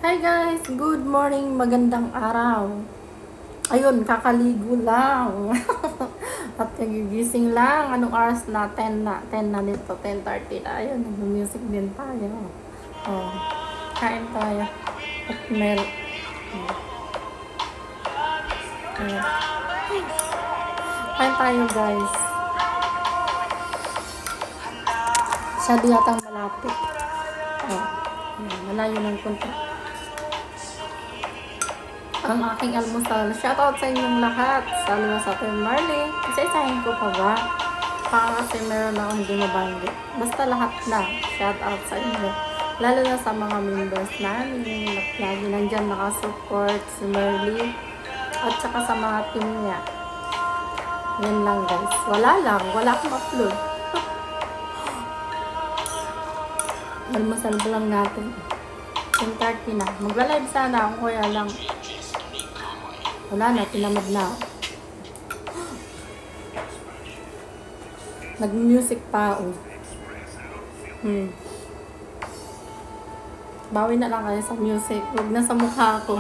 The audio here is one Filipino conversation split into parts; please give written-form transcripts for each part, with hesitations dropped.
Hi guys! Good morning! Magandang araw! Ayun, kakaligo lang. At nagigising lang. Anong oras na? 10 na. 10 na nito. 10:30 na. Ayun, nag-music din tayo. Oh, kain tayo. At meron. Ayun. Kain tayo guys. Siya di yatang malapit. Oh, ayun, malayo ng konti. Ang aking almusal. Shoutout sa inyong lahat. Saludo sa Team Marley. Isa-isahin ko pa ba? Kasi meron akong hindi mabanggit. Basta lahat na. Shoutout sa inyo. Lalo na sa mga members namin. Lagi nandyan nakasupport si Marley. At saka sa mga team niya. Yan lang guys. Wala lang. Wala akong upload. Almusal ba lang natin. 10:30 na. Magla-live sana ako kaya lang. Wala na, tinamad na. Nag-music pa ako. Bawi na lang kayo sa music. Huwag na sa mukha ko.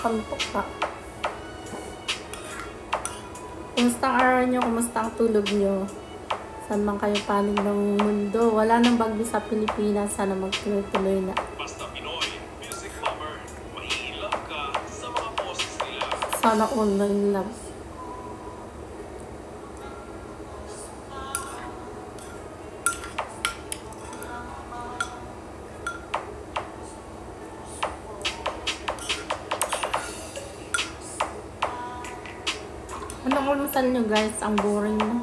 Kantok pa. Kumusta ang araw nyo? Kumusta ang tulog nyo? Saan man kayo panig ng mundo? Wala nang bagyo sa Pilipinas. Sana magtuloy-tuloy na. Sana online lang. Ano almusal nyo guys? Ang boring na.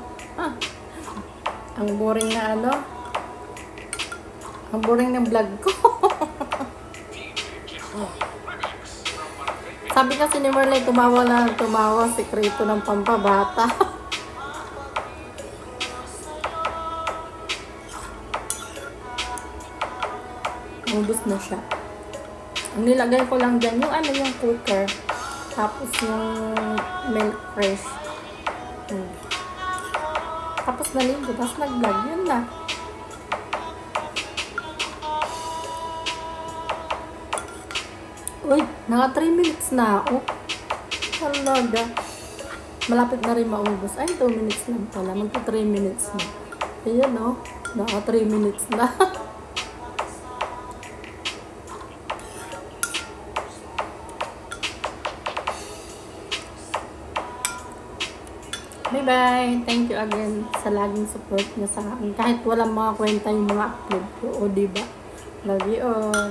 Ang boring na ano? Ang boring ng vlog ko. Sabi kasi ni Marley, tumawa na tumawa, sekreto ng pampabata. Ubus na siya. Ang nilagay ko lang dyan, yung ano yung cooker. Tapos yung milk fresh. Tapos naligo, tapos nag-vlog, yun na. Uy, naka 3 minutes na ako. Talaga. Malapit na rin maubos. Ay, 2 minutes lang pala. Magka 3 minutes na. Ayan o. Naka 3 minutes na. Bye-bye. Thank you again sa laging support niyo sa akin. Kahit walang mga kwenta yung mga upload ko. O, diba? Love you all.